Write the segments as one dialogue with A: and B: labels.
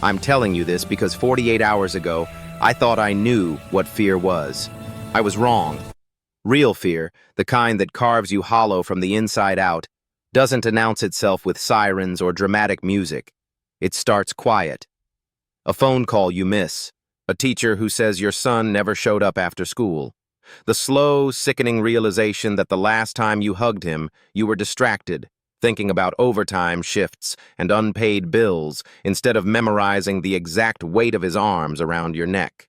A: I'm telling you this because 48 hours ago, I thought I knew what fear was. I was wrong. Real fear, the kind that carves you hollow from the inside out, doesn't announce itself with sirens or dramatic music. It starts quiet. A phone call you miss. A teacher who says your son never showed up after school. The slow, sickening realization that the last time you hugged him, you were distracted, thinking about overtime shifts and unpaid bills instead of memorizing the exact weight of his arms around your neck.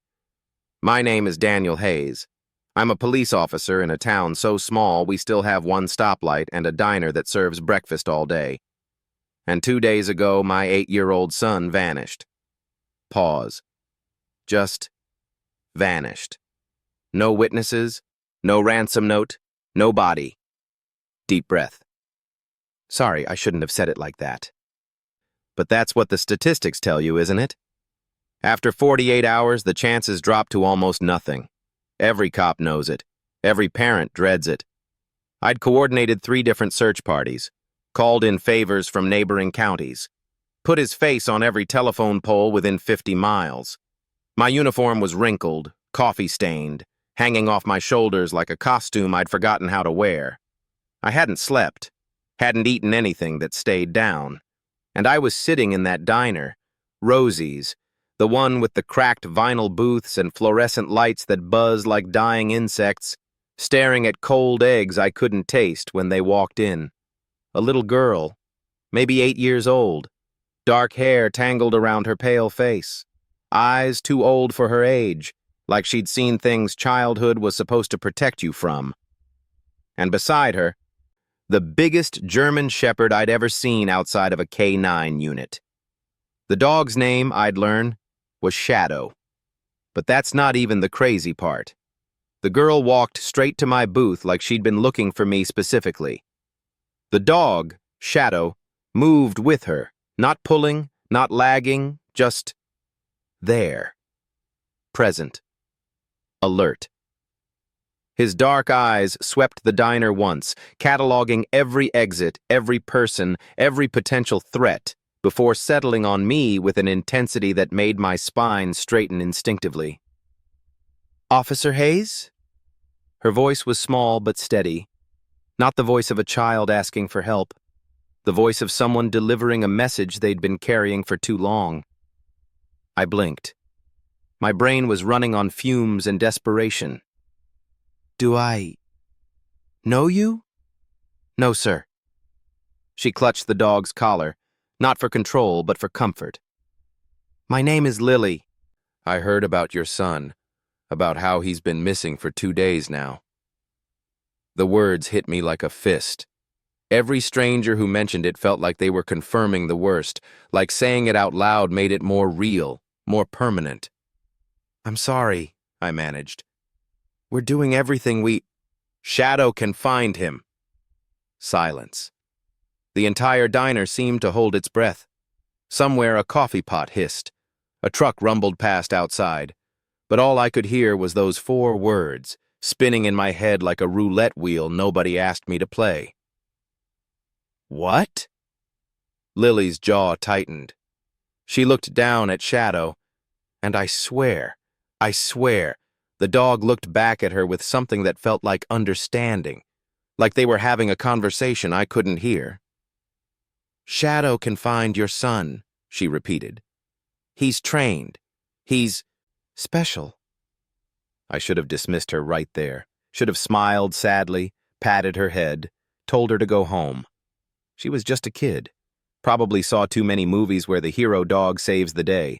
A: My name is Daniel Hayes. I'm a police officer in a town so small we still have one stoplight and a diner that serves breakfast all day. And 2 days ago, my 8-year-old son vanished. Pause. Just vanished. No witnesses, no ransom note, no body. Deep breath. Sorry, I shouldn't have said it like that. But that's what the statistics tell you, isn't it? After 48 hours, the chances drop to almost nothing. Every cop knows it. Every parent dreads it. I'd coordinated 3 different search parties, called in favors from neighboring counties, put his face on every telephone pole within 50 miles. My uniform was wrinkled, coffee-stained, hanging off my shoulders like a costume I'd forgotten how to wear. I hadn't slept, hadn't eaten anything that stayed down, and I was sitting in that diner, Rosie's, the one with the cracked vinyl booths and fluorescent lights that buzz like dying insects, staring at cold eggs I couldn't taste when they walked in. A little girl, maybe 8 years old, dark hair tangled around her pale face, eyes too old for her age, like she'd seen things childhood was supposed to protect you from. And beside her, the biggest German shepherd I'd ever seen outside of a K-9 unit. The dog's name, I'd learn, was Shadow. But that's not even the crazy part. The girl walked straight to my booth like she'd been looking for me specifically. The dog, Shadow, moved with her, not pulling, not lagging, just there. Present. Alert. His dark eyes swept the diner once, cataloging every exit, every person, every potential threat, before settling on me with an intensity that made my spine straighten instinctively. "Officer Hayes?" Her voice was small but steady, not the voice of a child asking for help, the voice of someone delivering a message they'd been carrying for too long. I blinked. My brain was running on fumes and desperation. "Do I know you?" "No, sir." She clutched the dog's collar, not for control, but for comfort. "My name is Lily." "I heard about your son, about how he's been missing for 2 days now." The words hit me like a fist. Every stranger who mentioned it felt like they were confirming the worst, like saying it out loud made it more real, more permanent. "I'm sorry," I managed. "We're doing everything we—" "Shadow can find him." Silence. The entire diner seemed to hold its breath. Somewhere a coffee pot hissed. A truck rumbled past outside. But all I could hear was those 4 words, spinning in my head like a roulette wheel nobody asked me to play. "What?" Lily's jaw tightened. She looked down at Shadow, and I swear, the dog looked back at her with something that felt like understanding, like they were having a conversation I couldn't hear. "Shadow can find your son," she repeated. "He's trained. He's special." I should have dismissed her right there, should have smiled sadly, patted her head, told her to go home. She was just a kid, probably saw too many movies where the hero dog saves the day.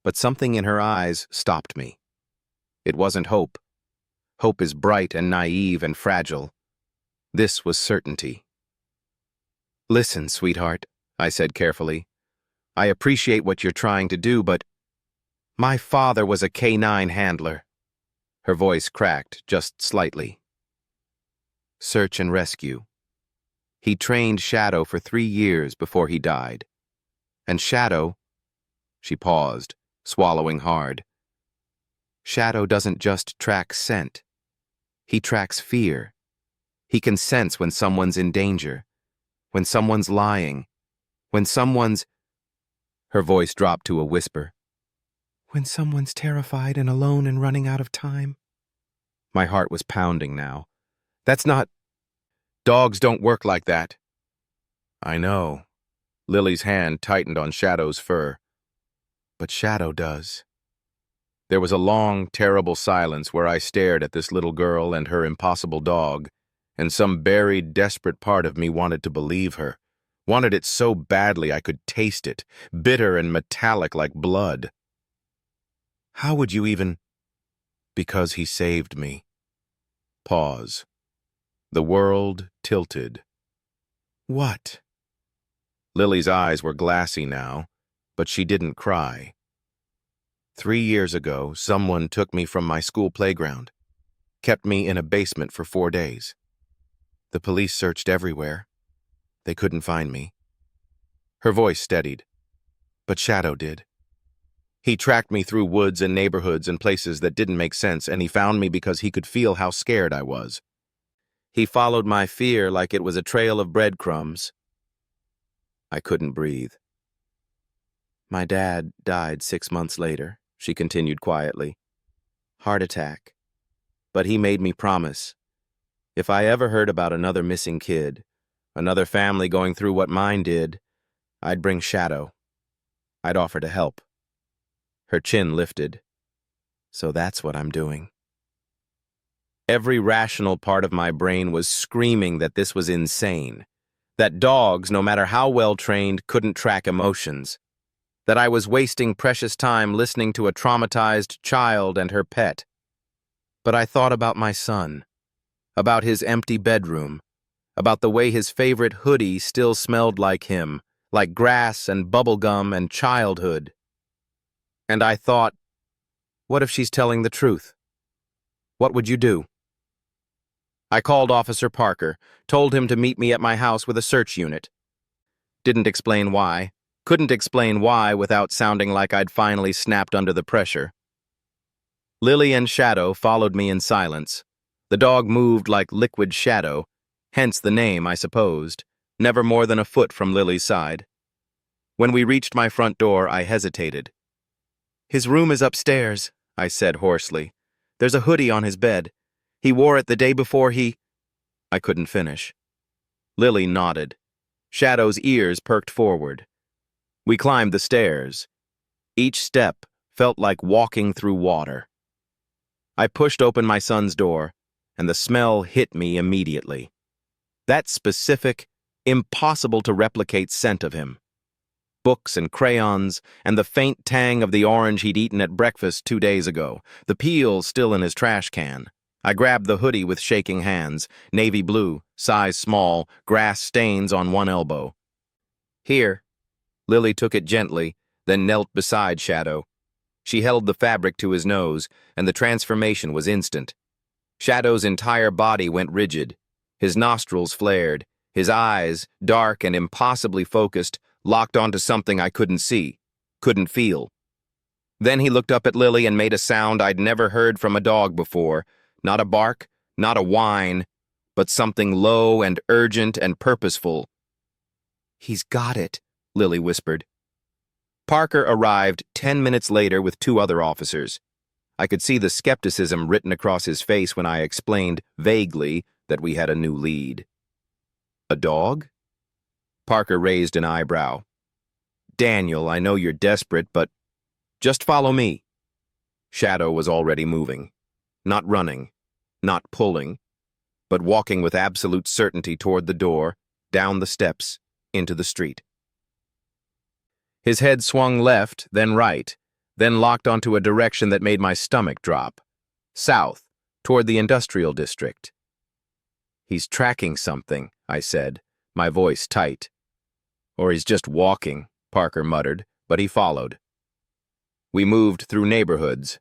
A: But something in her eyes stopped me. It wasn't hope. Hope is bright and naive and fragile. This was certainty. "Listen, sweetheart," I said carefully. "I appreciate what you're trying to do, but my father was a K-9 handler." Her voice cracked just slightly. "Search and rescue. He trained Shadow for 3 years before he died. And Shadow—" She paused, swallowing hard. "Shadow doesn't just track scent. He tracks fear. He can sense when someone's in danger, when someone's lying, when someone's—" Her voice dropped to a whisper. When someone's terrified and alone and running out of time. My heart was pounding now. That's not... Dogs don't work like that. I know. Lily's hand tightened on Shadow's fur. But Shadow does. There was a long, terrible silence where I stared at this little girl and her impossible dog, and some buried, desperate part of me wanted to believe her, wanted it so badly I could taste it, bitter and metallic like blood. How would you even... Because he saved me. Pause. The world tilted. What? Lily's eyes were glassy now, but she didn't cry. 3 years ago, someone took me from my school playground, kept me in a basement for 4 days. The police searched everywhere. They couldn't find me. Her voice steadied, but Shadow did. He tracked me through woods and neighborhoods and places that didn't make sense, and he found me because he could feel how scared I was. He followed my fear like it was a trail of breadcrumbs. I couldn't breathe. My dad died 6 months later, she continued quietly. Heart attack. But he made me promise. If I ever heard about another missing kid, another family going through what mine did, I'd bring Shadow. I'd offer to help. Her chin lifted. So that's what I'm doing. Every rational part of my brain was screaming that this was insane, that dogs, no matter how well trained, couldn't track emotions, that I was wasting precious time listening to a traumatized child and her pet. But I thought about my son, about his empty bedroom, about the way his favorite hoodie still smelled like him, like grass and bubblegum and childhood. And I thought, what if she's telling the truth? What would you do? I called Officer Parker, told him to meet me at my house with a search unit. Didn't explain why. Couldn't explain why without sounding like I'd finally snapped under the pressure. Lily and Shadow followed me in silence. The dog moved like liquid shadow, hence the name, I supposed, never more than a foot from Lily's side. When we reached my front door, I hesitated. His room is upstairs, I said hoarsely. There's a hoodie on his bed. He wore it the day before he... I couldn't finish. Lily nodded. Shadow's ears perked forward. We climbed the stairs. Each step felt like walking through water. I pushed open my son's door, and the smell hit me immediately. That specific, impossible-to-replicate scent of him. Books and crayons, and the faint tang of the orange he'd eaten at breakfast 2 days ago, the peel still in his trash can. I grabbed the hoodie with shaking hands, navy blue, size small, grass stains on one elbow. Here. Lily took it gently, then knelt beside Shadow. She held the fabric to his nose, and the transformation was instant. Shadow's entire body went rigid. His nostrils flared, his eyes, dark and impossibly focused, locked onto something I couldn't see, couldn't feel. Then he looked up at Lily and made a sound I'd never heard from a dog before. Not a bark, not a whine, but something low and urgent and purposeful. He's got it, Lily whispered. Parker arrived 10 minutes later with 2 other officers. I could see the skepticism written across his face when I explained, vaguely, that we had a new lead. A dog? Parker raised an eyebrow. Daniel, I know you're desperate, but just follow me. Shadow was already moving. Not running, not pulling, but walking with absolute certainty toward the door, down the steps, into the street. His head swung left, then right, then locked onto a direction that made my stomach drop. South, toward the industrial district. He's tracking something, I said, my voice tight. Or he's just walking, Parker muttered, but he followed. We moved through neighborhoods.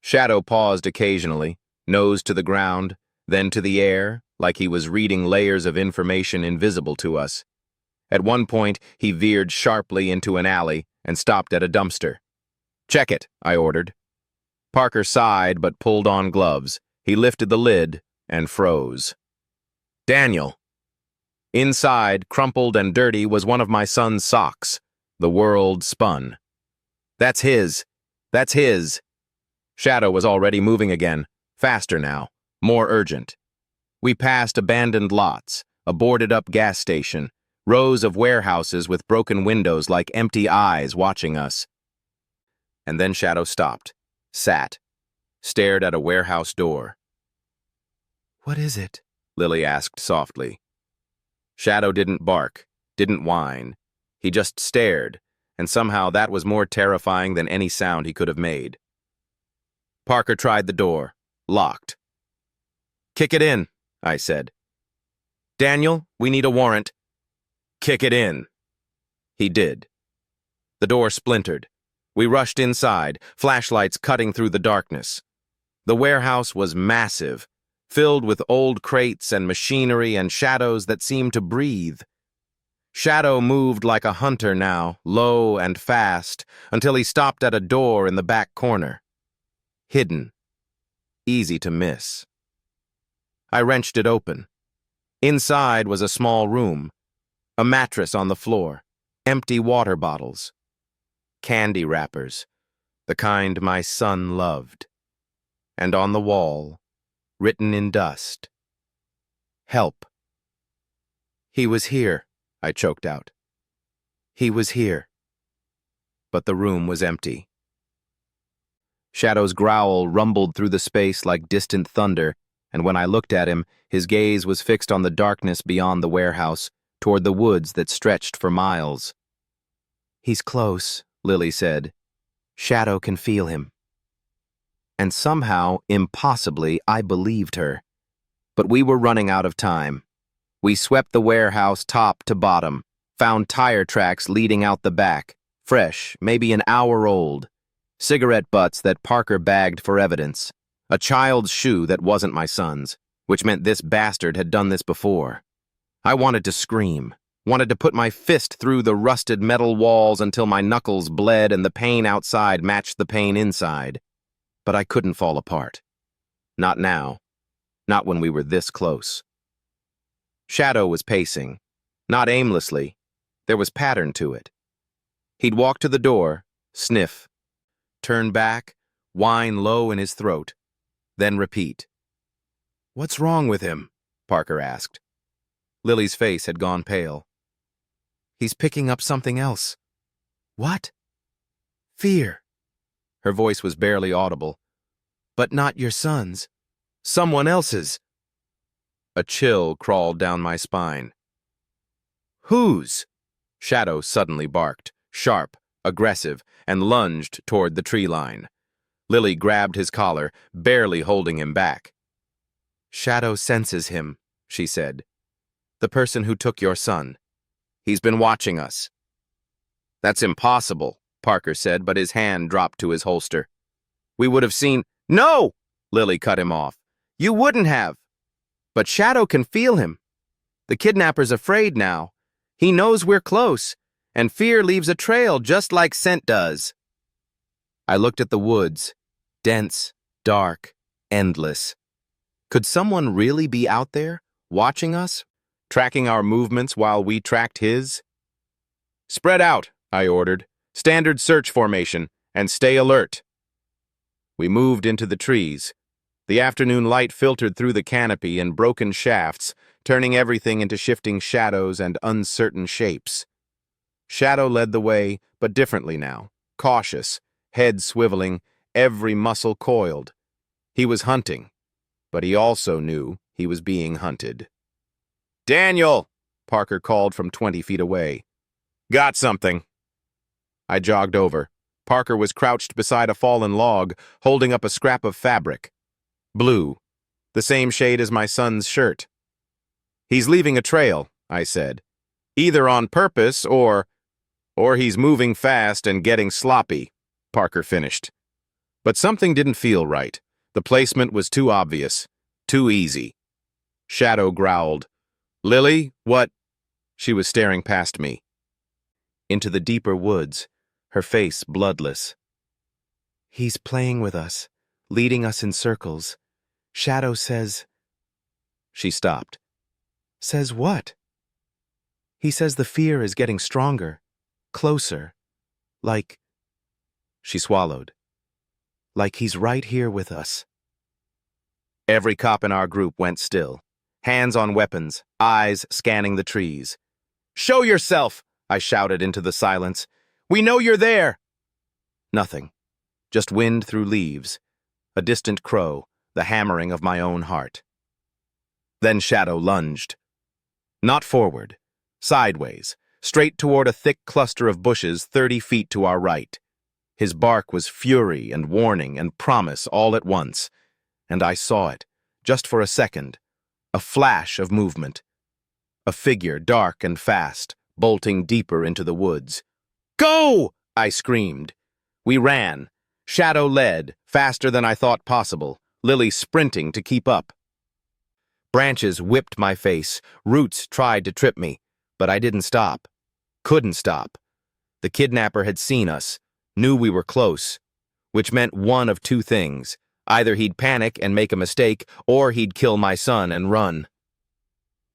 A: Shadow paused occasionally, nose to the ground, then to the air, like he was reading layers of information invisible to us. At one point, he veered sharply into an alley and stopped at a dumpster. Check it, I ordered. Parker sighed but pulled on gloves. He lifted the lid and froze. Daniel. Inside, crumpled and dirty, was one of my son's socks. The world spun. That's his. That's his. Shadow was already moving again, faster now, more urgent. We passed abandoned lots, a boarded-up gas station, rows of warehouses with broken windows like empty eyes watching us. And then Shadow stopped, sat, stared at a warehouse door. "What is it?" Lily asked softly. Shadow didn't bark, didn't whine. He just stared, and somehow that was more terrifying than any sound he could have made. Parker tried the door, locked. "Kick it in," I said. "Daniel, we need a warrant." "Kick it in." He did. The door splintered. We rushed inside, flashlights cutting through the darkness. The warehouse was massive, filled with old crates and machinery and shadows that seemed to breathe. Shadow moved like a hunter now, low and fast, until he stopped at a door in the back corner. Hidden. Easy to miss. I wrenched it open. Inside was a small room, a mattress on the floor, empty water bottles, candy wrappers, the kind my son loved. And on the wall, written in dust, "Help." "He was here," I choked out. "He was here." But the room was empty. Shadow's growl rumbled through the space like distant thunder, and when I looked at him, his gaze was fixed on the darkness beyond the warehouse, toward the woods that stretched for miles. "He's close," Lily said. "Shadow can feel him." And somehow, impossibly, I believed her. But we were running out of time. We swept the warehouse top to bottom, found tire tracks leading out the back, fresh, maybe an hour old, cigarette butts that Parker bagged for evidence, a child's shoe that wasn't my son's, which meant this bastard had done this before. I wanted to scream, wanted to put my fist through the rusted metal walls until my knuckles bled and the pain outside matched the pain inside. But I couldn't fall apart. Not now. Not when we were this close. Shadow was pacing. Not aimlessly. There was pattern to it. He'd walk to the door, sniff, turn back, whine low in his throat, then repeat. "What's wrong with him?" Parker asked. Lily's face had gone pale. "He's picking up something else." "What?" "Fear." Her voice was barely audible. "But not your son's. Someone else's." A chill crawled down my spine. "Whose?" Shadow suddenly barked, sharp, aggressive, and lunged toward the tree line. Lily grabbed his collar, barely holding him back. "Shadow senses him," she said. "The person who took your son. He's been watching us." "That's impossible," Parker said, but his hand dropped to his holster. "We would have seen—" "No!" Lily cut him off. "You wouldn't have. But Shadow can feel him. The kidnapper's afraid now. He knows we're close, and fear leaves a trail just like scent does." I looked at the woods, dense, dark, endless. Could someone really be out there, watching us, tracking our movements while we tracked his? "Spread out," I ordered. "Standard search formation, and stay alert." We moved into the trees. The afternoon light filtered through the canopy in broken shafts, turning everything into shifting shadows and uncertain shapes. Shadow led the way, but differently now, cautious, head swiveling, every muscle coiled. He was hunting, but he also knew he was being hunted. "Daniel!" Parker called from 20 feet away. "Got something." I jogged over. Parker was crouched beside a fallen log, holding up a scrap of fabric. Blue, the same shade as my son's shirt. "He's leaving a trail," I said. "Either on purpose or he's moving fast and getting sloppy," Parker finished. But something didn't feel right. The placement was too obvious, too easy. Shadow growled. "Lily, what?" She was staring past me. Into the deeper woods, her face bloodless. "He's playing with us, leading us in circles. Shadow says—" She stopped. "Says what?" "He says the fear is getting stronger. Closer. Like, she swallowed. Like he's right here with us. Every cop in our group went still, hands on weapons, eyes scanning the trees. Show yourself, I shouted into the silence. We know you're there. Nothing. Just wind through leaves, a distant crow, the hammering of my own heart. Then Shadow lunged. Not forward, sideways, straight toward a thick cluster of bushes 30 feet to our right. His bark was fury and warning and promise all at once, and I saw it, just for a second, a flash of movement. A figure, dark and fast, bolting deeper into the woods. Go! I screamed. We ran. Shadow led, faster than I thought possible, Lily sprinting to keep up. Branches whipped my face, roots tried to trip me, but I didn't stop. Couldn't stop. The kidnapper had seen us, knew we were close, which meant one of two things. Either he'd panic and make a mistake, or he'd kill my son and run.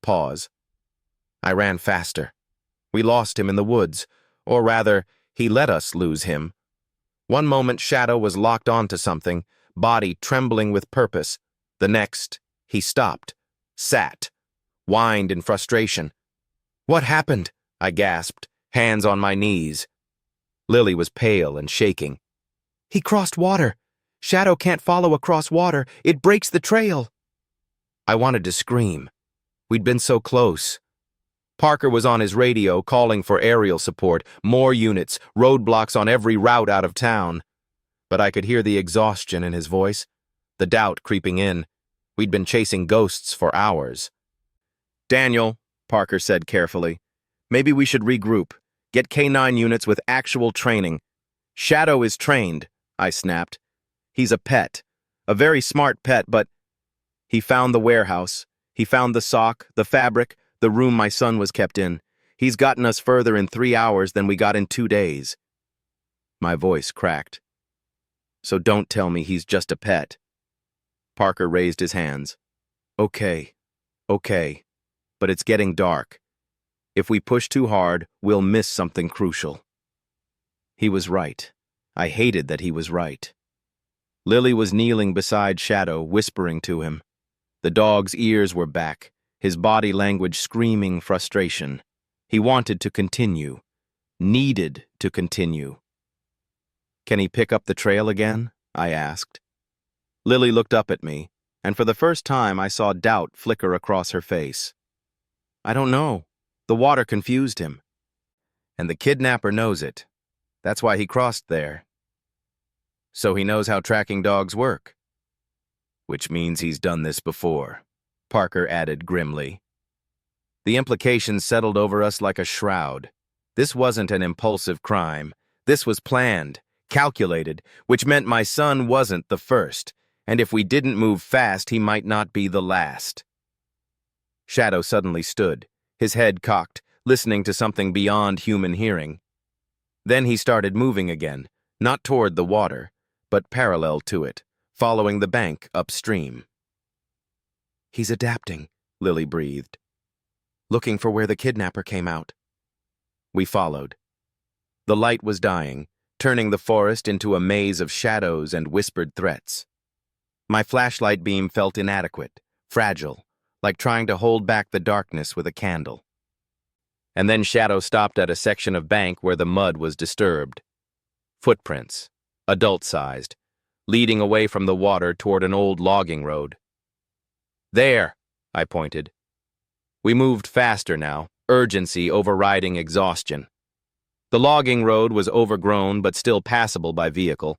A: Pause. I ran faster. We lost him in the woods, or rather, he let us lose him. One moment Shadow was locked onto something, body trembling with purpose. The next, he stopped, sat, whined in frustration. What happened? I gasped, hands on my knees. Lily was pale and shaking. He crossed water. Shadow can't follow across water. It breaks the trail. I wanted to scream. We'd been so close. Parker was on his radio calling for aerial support, more units, roadblocks on every route out of town. But I could hear the exhaustion in his voice, the doubt creeping in. We'd been chasing ghosts for hours. Daniel, Parker said carefully, maybe we should regroup, get K9 units with actual training. Shadow is trained, I snapped. He's a pet, a very smart pet, but he found the warehouse. He found the sock, the fabric, the room my son was kept in. He's gotten us further in 3 hours than we got in 2 days. My voice cracked. So don't tell me he's just a pet. Parker raised his hands. Okay, but it's getting dark. If we push too hard, we'll miss something crucial. He was right. I hated that he was right. Lily was kneeling beside Shadow, whispering to him. The dog's ears were back, his body language screaming frustration. He wanted to continue, needed to continue. Can he pick up the trail again? I asked. Lily looked up at me, and for the first time I saw doubt flicker across her face. I don't know. The water confused him. And the kidnapper knows it. That's why he crossed there. So he knows how tracking dogs work. Which means he's done this before, Parker added grimly. The implications settled over us like a shroud. This wasn't an impulsive crime. This was planned, calculated, which meant my son wasn't the first, and if we didn't move fast, he might not be the last. Shadow suddenly stood, his head cocked, listening to something beyond human hearing. Then he started moving again, not toward the water, but parallel to it, following the bank upstream. He's adapting, Lily breathed. Looking for where the kidnapper came out. We followed. The light was dying, turning the forest into a maze of shadows and whispered threats. My flashlight beam felt inadequate, fragile, like trying to hold back the darkness with a candle. And then Shadow stopped at a section of bank where the mud was disturbed. Footprints, adult-sized, leading away from the water toward an old logging road. There, I pointed. We moved faster now, urgency overriding exhaustion. The logging road was overgrown but still passable by vehicle,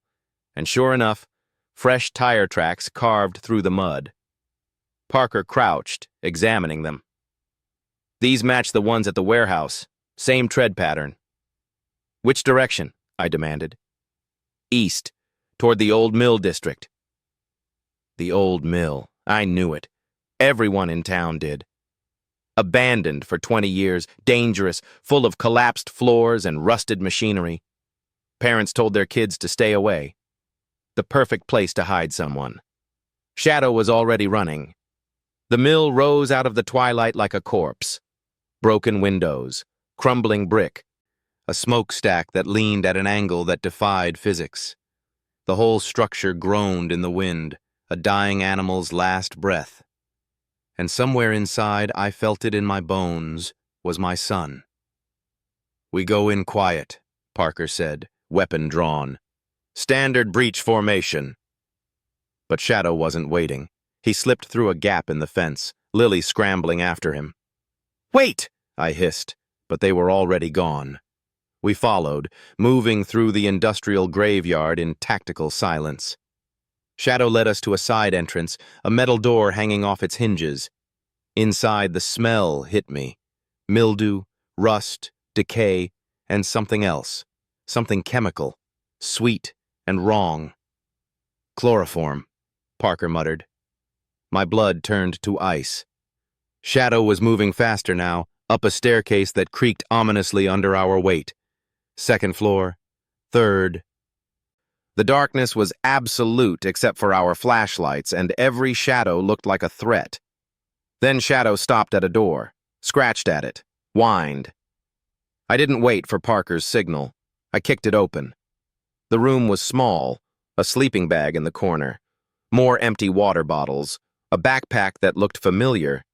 A: and sure enough, fresh tire tracks carved through the mud. Parker crouched, examining them. These match the ones at the warehouse, same tread pattern. Which direction? I demanded. East, toward the old mill district. The old mill, I knew it. Everyone in town did. Abandoned for 20 years, dangerous, full of collapsed floors and rusted machinery. Parents told their kids to stay away. The perfect place to hide someone. Shadow was already running. The mill rose out of the twilight like a corpse. Broken windows, crumbling brick, a smokestack that leaned at an angle that defied physics. The whole structure groaned in the wind, a dying animal's last breath. And somewhere inside, I felt it in my bones, was my son. "We go in quiet," Parker said, weapon drawn. "Standard breach formation." But Shadow wasn't waiting. He slipped through a gap in the fence, Lily scrambling after him. "Wait!" I hissed, but they were already gone. We followed, moving through the industrial graveyard in tactical silence. Shadow led us to a side entrance, a metal door hanging off its hinges. Inside, the smell hit me. Mildew, rust, decay, and something else. Something chemical, sweet and wrong. "Chloroform," Parker muttered. My blood turned to ice. Shadow was moving faster now, up a staircase that creaked ominously under our weight. Second floor, third. The darkness was absolute except for our flashlights, and every shadow looked like a threat. Then Shadow stopped at a door, scratched at it, whined. I didn't wait for Parker's signal. I kicked it open. The room was small, a sleeping bag in the corner, more empty water bottles, a backpack that looked familiar.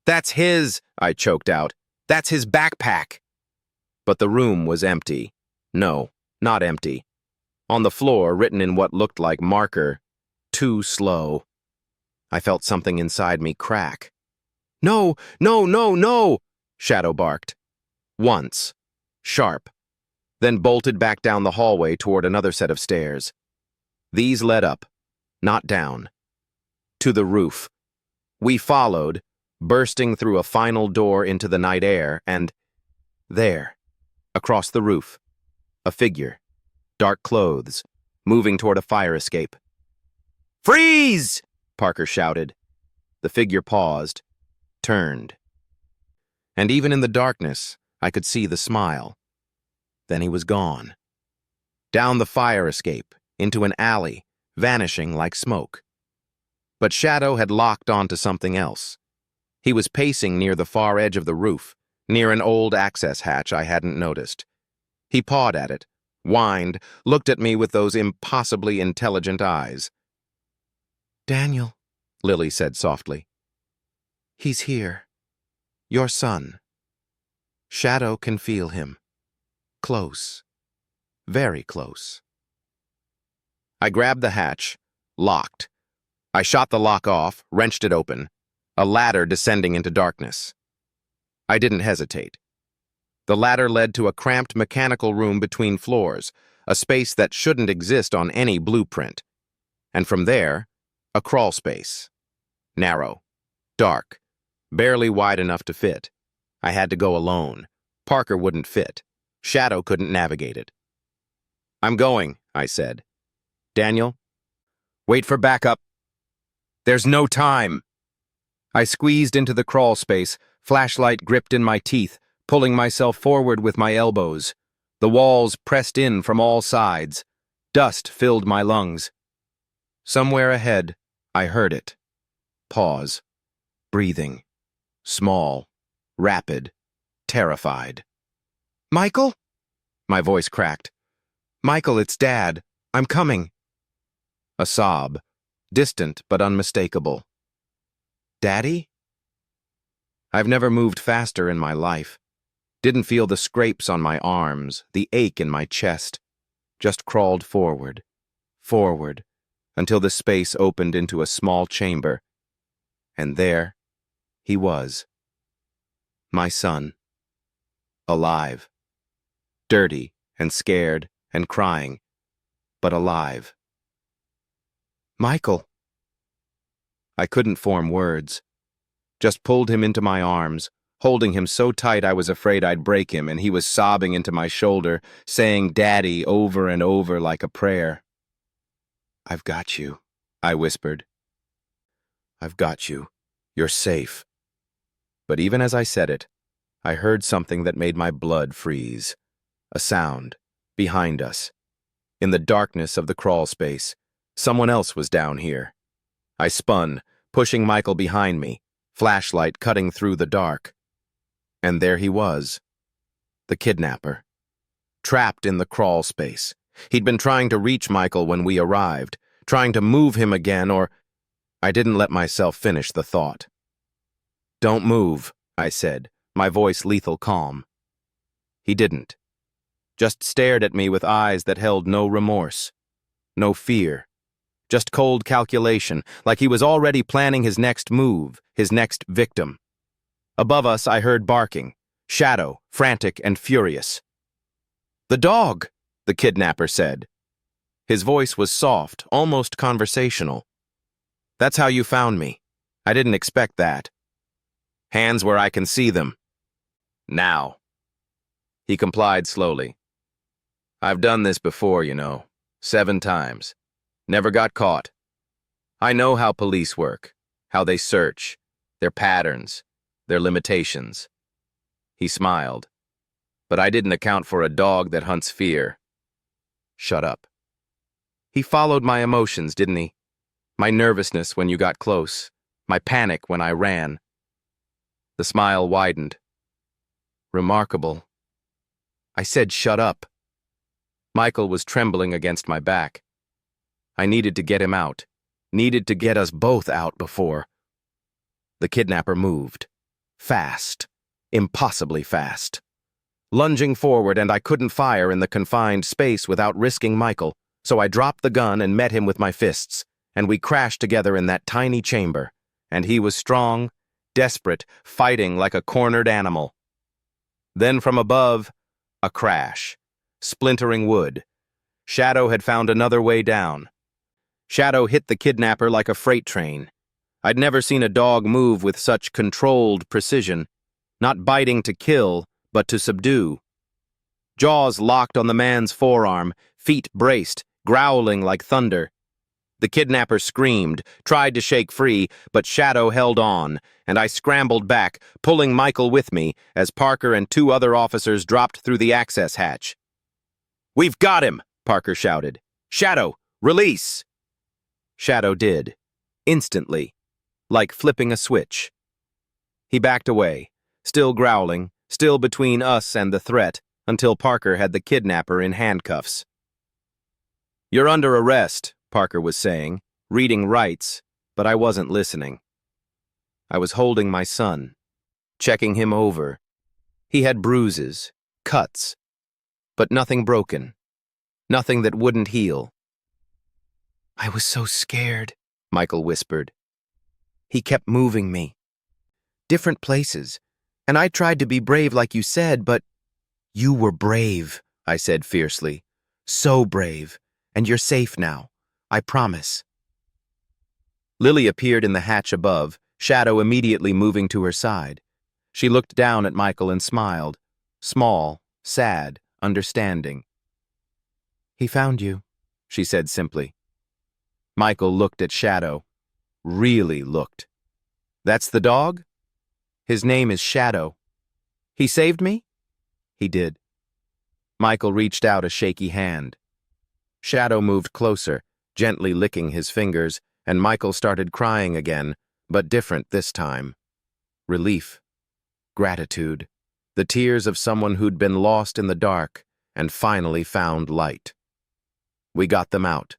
A: "That's his," I choked out. "That's his backpack." But the room was empty. No, not empty. On the floor, written in what looked like marker, "Too slow." I felt something inside me crack. "No, no, no, no!" Shadow barked. Once. Sharp. Then bolted back down the hallway toward another set of stairs. These led up, not down. To the roof. We followed, bursting through a final door into the night air, and there, across the roof, a figure, dark clothes, moving toward a fire escape. "Freeze!" Parker shouted. The figure paused, turned. And even in the darkness, I could see the smile. Then he was gone. Down the fire escape, into an alley, vanishing like smoke. But Shadow had locked onto something else. He was pacing near the far edge of the roof, near an old access hatch I hadn't noticed. He pawed at it, whined, looked at me with those impossibly intelligent eyes. "Daniel," Lily said softly. "He's here. Your son. Shadow can feel him. Close. Very close." I grabbed the hatch, locked. I shot the lock off, wrenched it open, a ladder descending into darkness. I didn't hesitate. The ladder led to a cramped mechanical room between floors, a space that shouldn't exist on any blueprint. And from there, a crawl space. Narrow, dark, barely wide enough to fit. I had to go alone. Parker wouldn't fit. Shadow couldn't navigate it. "I'm going," I said. "Daniel, wait for backup. There's no time." I squeezed into the crawl space, flashlight gripped in my teeth, pulling myself forward with my elbows. The walls pressed in from all sides. Dust filled my lungs. Somewhere ahead, I heard it. Pause. Breathing. Small. Rapid. Terrified. "Michael?" My voice cracked. "Michael, it's Dad. I'm coming." A sob. Distant but unmistakable. "Daddy?" I've never moved faster in my life. Didn't feel the scrapes on my arms, the ache in my chest. Just crawled forward, until the space opened into a small chamber. And there he was. My son. Alive. Dirty and scared and crying, but alive. "Michael." I couldn't form words. Just pulled him into my arms, holding him so tight I was afraid I'd break him, and he was sobbing into my shoulder, saying "Daddy" over and over like a prayer. "I've got you," I whispered. "I've got you. You're safe." But even as I said it, I heard something that made my blood freeze. A sound, behind us. In the darkness of the crawl space, someone else was down here. I spun, pushing Michael behind me, flashlight cutting through the dark. And there he was, the kidnapper. trapped in the crawl space. He'd been trying to reach Michael when we arrived, trying to move him again, or... I didn't let myself finish the thought. "Don't move," I said, my voice lethal calm. He didn't. Just stared at me with eyes that held no remorse, no fear. Just cold calculation, like he was already planning his next move, his next victim. Above us, I heard barking, Shadow, frantic and furious. "The dog," the kidnapper said. His voice was soft, almost conversational. "That's how you found me. I didn't expect that. Hands where I can see them. Now." He complied slowly. "I've done this before, 7 times. Never got caught. I know how police work, how they search, their patterns, their limitations." He smiled. "But I didn't account for a dog that hunts fear." "Shut up." He followed my emotions, didn't he? My nervousness when you got close, my panic when I ran. The smile widened. "Remarkable." I said shut up. Michael was trembling against my back. I needed to get him out, needed to get us both out before. The kidnapper moved. Fast. Impossibly fast. Lunging forward, and I couldn't fire in the confined space without risking Michael, so I dropped the gun and met him with my fists, and we crashed together in that tiny chamber, and he was strong, desperate, fighting like a cornered animal. Then from above, a crash. Splintering wood. Shadow had found another way down. Shadow hit the kidnapper like a freight train. I'd never seen a dog move with such controlled precision, not biting to kill, but to subdue. Jaws locked on the man's forearm, feet braced, growling like thunder. The kidnapper screamed, tried to shake free, but Shadow held on, and I scrambled back, pulling Michael with me, as Parker and 2 other officers dropped through the access hatch. "We've got him!" Parker shouted. "Shadow, release!" Shadow did. Instantly. Like flipping a switch. He backed away, still growling, still between us and the threat, until Parker had the kidnapper in handcuffs. "You're under arrest," Parker was saying, reading rights, but I wasn't listening. I was holding my son, checking him over. He had bruises, cuts, but nothing broken, nothing that wouldn't heal. "I was so scared," Michael whispered. "He kept moving me. Different places, and I tried to be brave like you said, but..." "You were brave," I said fiercely. "So brave, and you're safe now. I promise." Lily appeared in the hatch above, Shadow immediately moving to her side. She looked down at Michael and smiled, small, sad, understanding. "He found you," she said simply. Michael looked at Shadow. Really looked. "That's the dog? His name is Shadow. He saved me?" He did. Michael reached out a shaky hand. Shadow moved closer, gently licking his fingers, and Michael started crying again, but different this time. Relief. Gratitude. The tears of someone who'd been lost in the dark and finally found light. We got them out.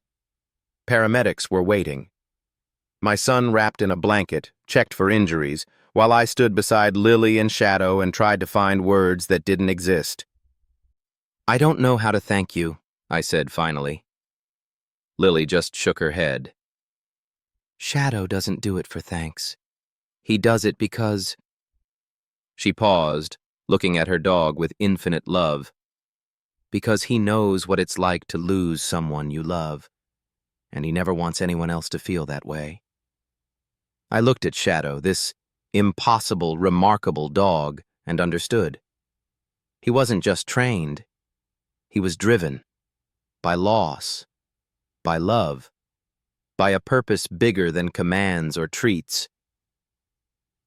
A: Paramedics were waiting. My son wrapped in a blanket, checked for injuries, while I stood beside Lily and Shadow and tried to find words that didn't exist. "I don't know how to thank you," I said finally. Lily just shook her head. "Shadow doesn't do it for thanks. He does it because..." She paused, looking at her dog with infinite love. "Because he knows what it's like to lose someone you love, and he never wants anyone else to feel that way." I looked at Shadow, this impossible, remarkable dog, and understood. He wasn't just trained. He was driven. By loss. By love. By a purpose bigger than commands or treats.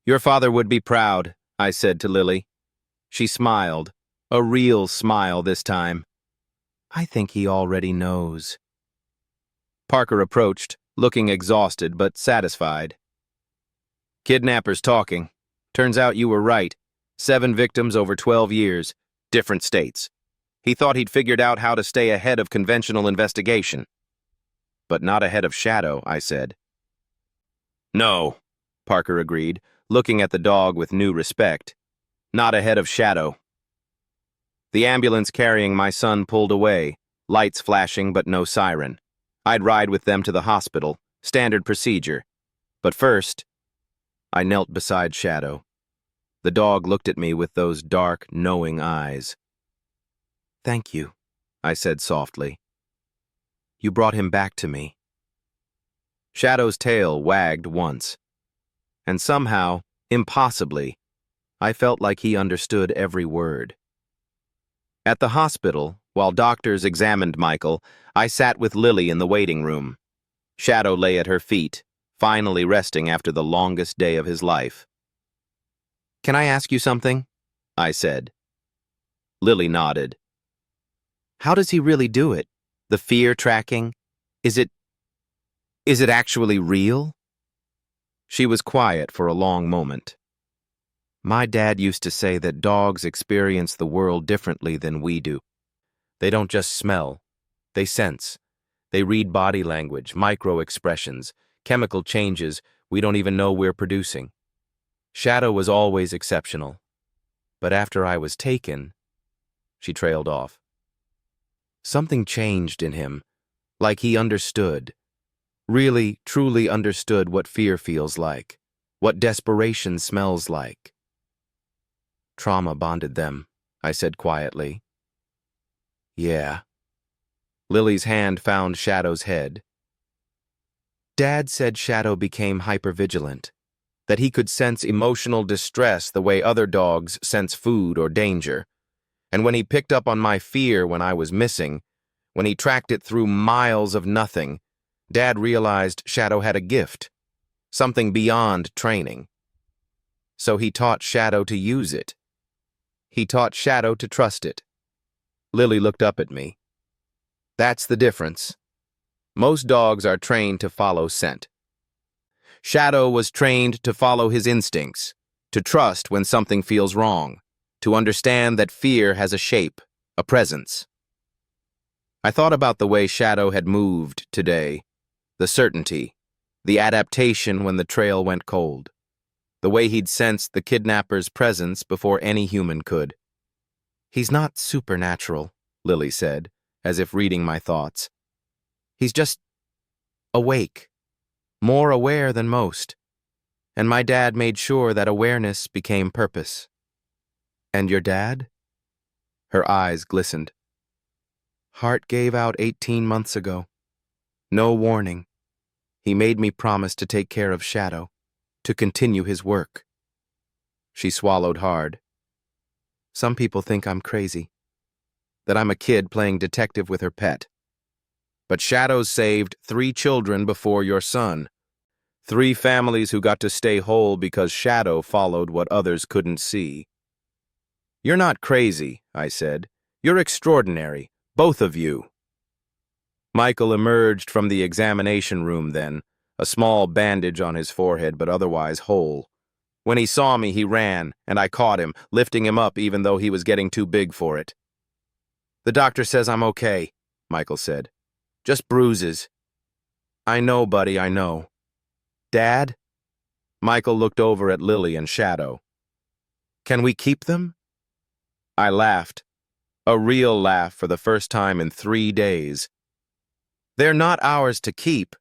A: "Your father would be proud," I said to Lily. She smiled, a real smile this time. "I think he already knows." Parker approached, looking exhausted but satisfied. "Kidnappers talking. Turns out you were right. 7 victims over 12 years. Different states. He thought he'd figured out how to stay ahead of conventional investigation. But not ahead of Shadow, I said. No, Parker agreed, looking at the dog with new respect. Not ahead of Shadow. The ambulance carrying my son pulled away, lights flashing but no siren. I'd ride with them to the hospital, standard procedure. But first, I knelt beside Shadow. The dog looked at me with those dark, knowing eyes. "Thank you," I said softly. "You brought him back to me." Shadow's tail wagged once, and somehow, impossibly, I felt like he understood every word. At the hospital, while doctors examined Michael, I sat with Lily in the waiting room. Shadow lay at her feet, finally resting after the longest day of his life. "Can I ask you something?" I said. Lily nodded. "How does he really do it? The fear tracking? Is it actually real?" She was quiet for a long moment. "My dad used to say that dogs experience the world differently than we do. They don't just smell, they sense. They read body language, micro-expressions, chemical changes we don't even know we're producing. Shadow was always exceptional. But after I was taken," she trailed off. "Something changed in him, like he understood, really, truly understood what fear feels like, what desperation smells like." "Trauma bonded them," I said quietly. "Yeah." Lily's hand found Shadow's head. "Dad said Shadow became hypervigilant, that he could sense emotional distress the way other dogs sense food or danger. And when he picked up on my fear when I was missing, when he tracked it through miles of nothing, Dad realized Shadow had a gift, something beyond training. So he taught Shadow to use it. He taught Shadow to trust it." Lily looked up at me. "That's the difference. Most dogs are trained to follow scent. Shadow was trained to follow his instincts, to trust when something feels wrong, to understand that fear has a shape, a presence." I thought about the way Shadow had moved today, the certainty, the adaptation when the trail went cold, the way he'd sensed the kidnapper's presence before any human could. "He's not supernatural," Lily said, as if reading my thoughts. "He's just awake, more aware than most. And my dad made sure that awareness became purpose." "And your dad?" Her eyes glistened. "Heart gave out 18 months ago. No warning. He made me promise to take care of Shadow, to continue his work." She swallowed hard. "Some people think I'm crazy, that I'm a kid playing detective with her pet. But Shadow saved 3 children before your son. 3 families who got to stay whole because Shadow followed what others couldn't see." "You're not crazy," I said. "You're extraordinary, both of you." Michael emerged from the examination room then, a small bandage on his forehead but otherwise whole. When he saw me, he ran, and I caught him, lifting him up even though he was getting too big for it. "The doctor says I'm okay," Michael said. "Just bruises." "I know, buddy, I know." "Dad?" Michael looked over at Lily and Shadow. "Can we keep them?" I laughed, a real laugh for the first time in 3 days. "They're not ours to keep,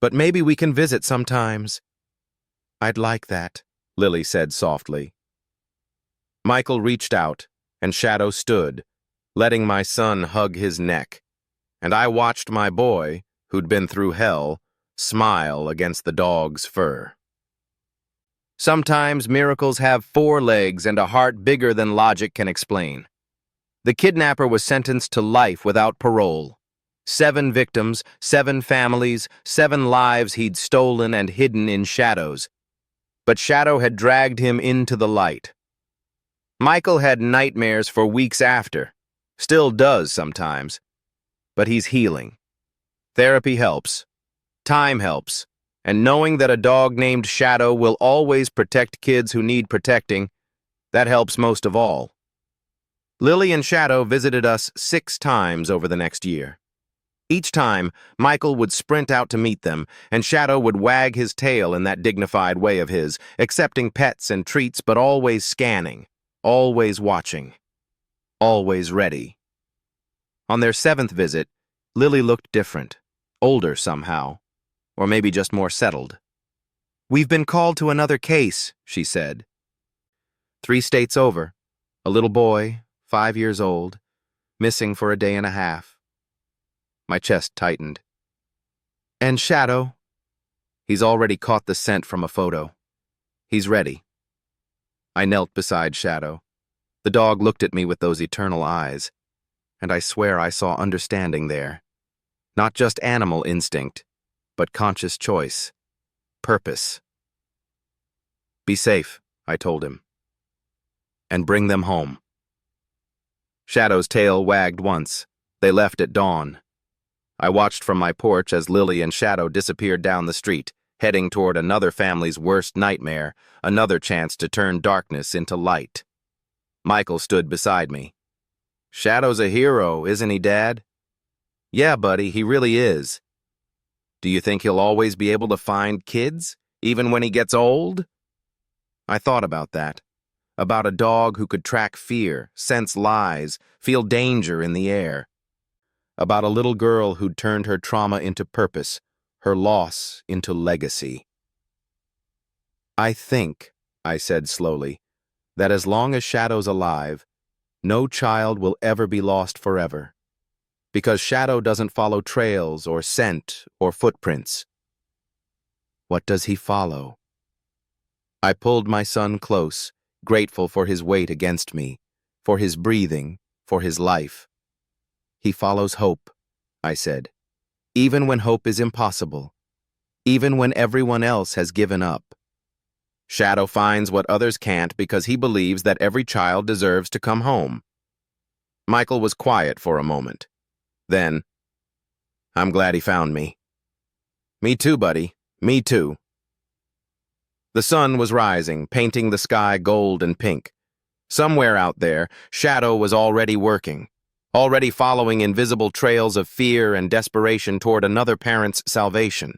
A: but maybe we can visit sometimes." "I'd like that," Lily said softly. Michael reached out, and Shadow stood, letting my son hug his neck, and I watched my boy, who'd been through hell, smile against the dog's fur. Sometimes miracles have 4 legs and a heart bigger than logic can explain. The kidnapper was sentenced to life without parole. 7 victims, 7 families, 7 lives he'd stolen and hidden in shadows. But Shadow had dragged him into the light. Michael had nightmares for weeks after, still does sometimes, but he's healing. Therapy helps, time helps, and knowing that a dog named Shadow will always protect kids who need protecting, that helps most of all. Lily and Shadow visited us 6 times over the next year. Each time, Michael would sprint out to meet them, and Shadow would wag his tail in that dignified way of his, accepting pets and treats but always scanning, always watching, always ready. On their 7th visit, Lily looked different, older somehow, or maybe just more settled. "We've been called to another case," she said. 3 states over, a little boy, 5 years old, missing for a day and a half. My chest tightened. "And Shadow?" "He's already caught the scent from a photo. He's ready." I knelt beside Shadow. The dog looked at me with those eternal eyes, and I swear I saw understanding there. Not just animal instinct, but conscious choice, purpose. "Be safe," I told him, "and bring them home." Shadow's tail wagged once. They left at dawn. I watched from my porch as Lily and Shadow disappeared down the street, heading toward another family's worst nightmare, another chance to turn darkness into light. Michael stood beside me. "Shadow's a hero, isn't he, Dad?" "Yeah, buddy, he really is." "Do you think he'll always be able to find kids, even when he gets old?" I thought about that. About a dog who could track fear, sense lies, feel danger in the air. About a little girl who'd turned her trauma into purpose, her loss into legacy. "I think," I said slowly, "that as long as Shadow's alive, no child will ever be lost forever. Because Shadow doesn't follow trails or scent or footprints." "What does he follow?" I pulled my son close, grateful for his weight against me, for his breathing, for his life. "He follows hope," I said, "even when hope is impossible, even when everyone else has given up. Shadow finds what others can't because he believes that every child deserves to come home." Michael was quiet for a moment. Then, "I'm glad he found me." "Me too, buddy. Me too." The sun was rising, painting the sky gold and pink. Somewhere out there, Shadow was already working, already following invisible trails of fear and desperation toward another parent's salvation.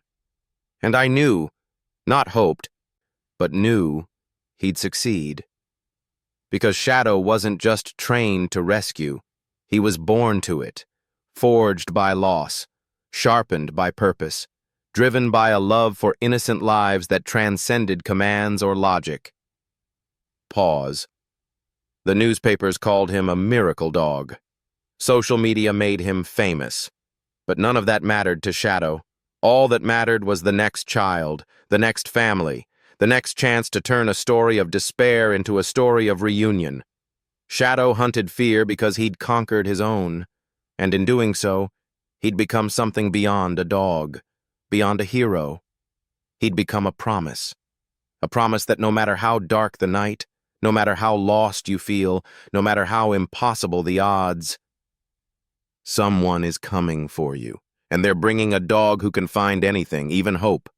A: And I knew, not hoped, but knew he'd succeed. Because Shadow wasn't just trained to rescue, he was born to it, forged by loss, sharpened by purpose, driven by a love for innocent lives that transcended commands or logic. Pause. The newspapers called him a miracle dog. Social media made him famous. But none of that mattered to Shadow. All that mattered was the next child, the next family, the next chance to turn a story of despair into a story of reunion. Shadow hunted fear because he'd conquered his own, and in doing so, he'd become something beyond a dog, beyond a hero. He'd become a promise that no matter how dark the night, no matter how lost you feel, no matter how impossible the odds, someone is coming for you, and they're bringing a dog who can find anything, even hope.